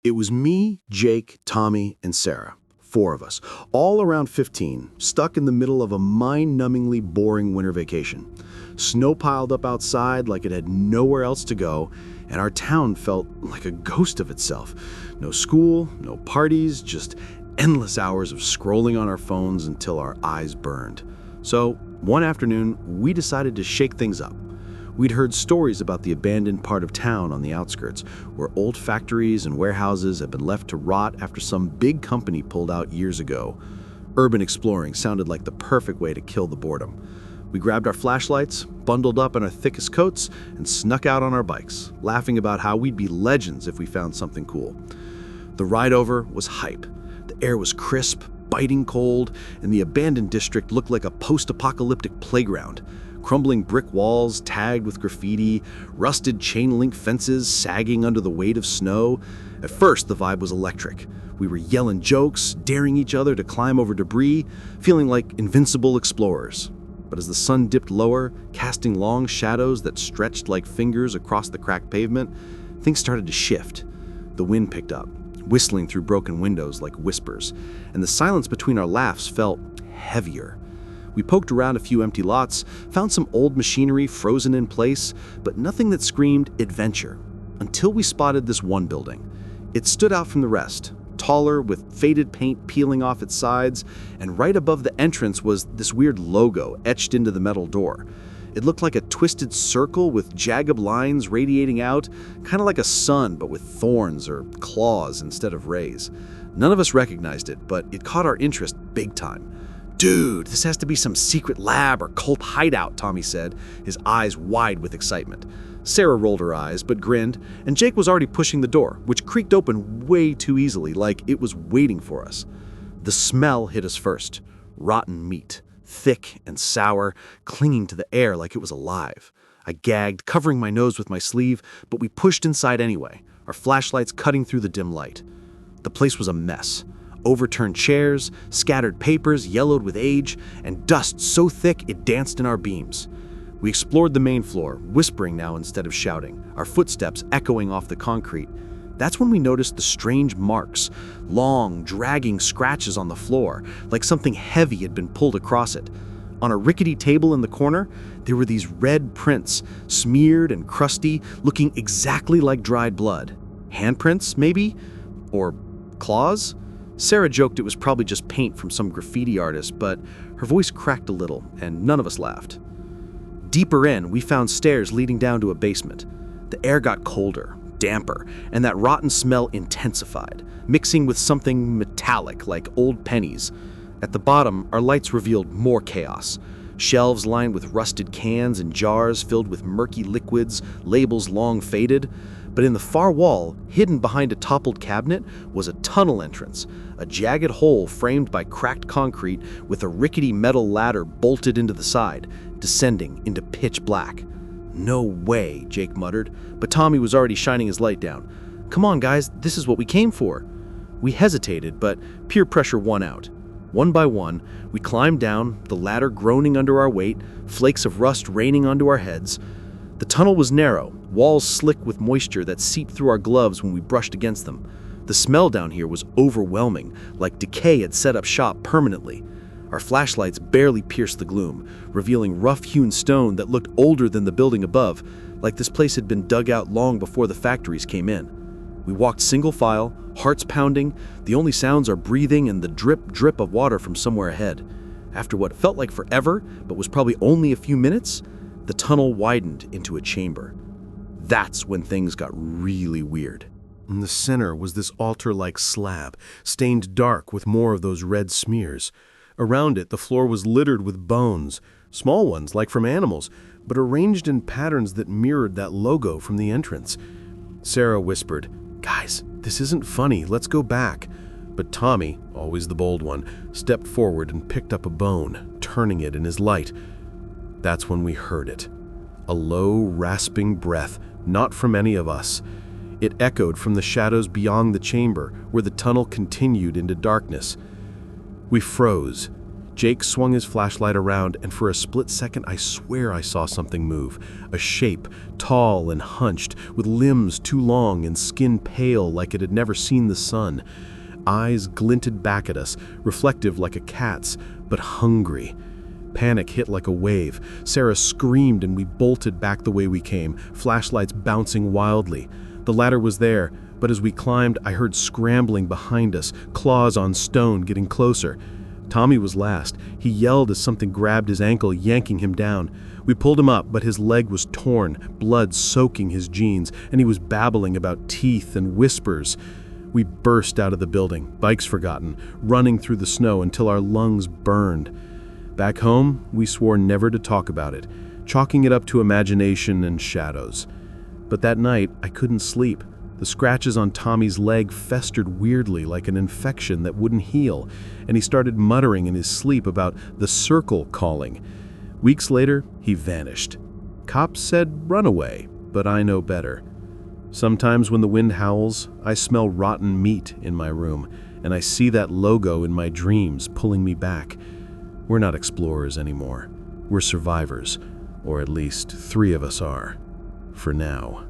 It was me, Jake, Tommy, and Sarah. Four of us, all around 15, stuck in the middle of a mind-numbingly boring winter vacation. Snow piled up outside like it had nowhere else to go, and our town felt like a ghost of itself. No school, no parties, just endless hours of scrolling on our phones until our eyes burned. So, one afternoon, we decided to shake things up. We'd heard stories about the abandoned part of town on the outskirts, where old factories and warehouses had been left to rot after some big company pulled out years ago. Urban exploring sounded like the perfect way to kill the boredom. We grabbed our flashlights, bundled up in our thickest coats, and snuck out on our bikes, laughing about how we'd be legends if we found something cool. The ride over was hype. The air was crisp, biting cold, and the abandoned district looked like a post-apocalyptic playground. Crumbling brick walls tagged with graffiti, rusted chain-link fences sagging under the weight of snow. At first, the vibe was electric. We were yelling jokes, daring each other to climb over debris, feeling like invincible explorers. But as the sun dipped lower, casting long shadows that stretched like fingers across the cracked pavement, things started to shift. The wind picked up, whistling through broken windows like whispers, and the silence between our laughs felt heavier. We poked around a few empty lots, found some old machinery frozen in place, but nothing that screamed adventure, until we spotted this one building. It stood out from the rest, taller with faded paint peeling off its sides, and right above the entrance was this weird logo etched into the metal door. It looked like a twisted circle with jagged lines radiating out, kind of like a sun but with thorns or claws instead of rays. None of us recognized it, but it caught our interest big time. "Dude, this has to be some secret lab or cult hideout," Tommy said, his eyes wide with excitement. Sarah rolled her eyes, but grinned, and Jake was already pushing the door, which creaked open way too easily, like it was waiting for us. The smell hit us first. Rotten meat, thick and sour, clinging to the air like it was alive. I gagged, covering my nose with my sleeve, but we pushed inside anyway, our flashlights cutting through the dim light. The place was a mess. Overturned chairs, scattered papers yellowed with age, and dust so thick it danced in our beams. We explored the main floor, whispering now instead of shouting, our footsteps echoing off the concrete. That's when we noticed the strange marks, long, dragging scratches on the floor, like something heavy had been pulled across it. On a rickety table in the corner, there were these red prints, smeared and crusty, looking exactly like dried blood. Handprints, maybe? Or claws? Sarah joked it was probably just paint from some graffiti artist, but her voice cracked a little, and none of us laughed. Deeper in, we found stairs leading down to a basement. The air got colder, damper, and that rotten smell intensified, mixing with something metallic like old pennies. At the bottom, our lights revealed more chaos. Shelves lined with rusted cans and jars filled with murky liquids, labels long faded. But in the far wall, hidden behind a toppled cabinet, was a tunnel entrance, a jagged hole framed by cracked concrete with a rickety metal ladder bolted into the side, descending into pitch black. "No way," Jake muttered, but Tommy was already shining his light down. "Come on, guys, this is what we came for." We hesitated, but peer pressure won out. One by one, we climbed down, the ladder groaning under our weight, flakes of rust raining onto our heads. The tunnel was narrow, walls slick with moisture that seeped through our gloves when we brushed against them. The smell down here was overwhelming, like decay had set up shop permanently. Our flashlights barely pierced the gloom, revealing rough-hewn stone that looked older than the building above, like this place had been dug out long before the factories came in. We walked single file, hearts pounding, the only sounds our breathing and the drip, drip of water from somewhere ahead. After what felt like forever, but was probably only a few minutes, the tunnel widened into a chamber. That's when things got really weird. In the center was this altar-like slab, stained dark with more of those red smears. Around it, the floor was littered with bones, small ones like from animals, but arranged in patterns that mirrored that logo from the entrance. Sarah whispered, "Guys, this isn't funny, let's go back." But Tommy, always the bold one, stepped forward and picked up a bone, turning it in his light. That's when we heard it. A low, rasping breath, not from any of us. It echoed from the shadows beyond the chamber, where the tunnel continued into darkness. We froze. Jake swung his flashlight around, and for a split second I swear I saw something move. A shape, tall and hunched, with limbs too long and skin pale like it had never seen the sun. Eyes glinted back at us, reflective like a cat's, but hungry. Panic hit like a wave. Sarah screamed and we bolted back the way we came, flashlights bouncing wildly. The ladder was there, but as we climbed, I heard scrambling behind us, claws on stone getting closer. Tommy was last. He yelled as something grabbed his ankle, yanking him down. We pulled him up, but his leg was torn, blood soaking his jeans, and he was babbling about teeth and whispers. We burst out of the building, bikes forgotten, running through the snow until our lungs burned. Back home, we swore never to talk about it, chalking it up to imagination and shadows. But that night, I couldn't sleep. The scratches on Tommy's leg festered weirdly like an infection that wouldn't heal, and he started muttering in his sleep about the circle calling. Weeks later, he vanished. Cops said run away, but I know better. Sometimes when the wind howls, I smell rotten meat in my room, and I see that logo in my dreams pulling me back. We're not explorers anymore. We're survivors, or at least 3 of us are, for now.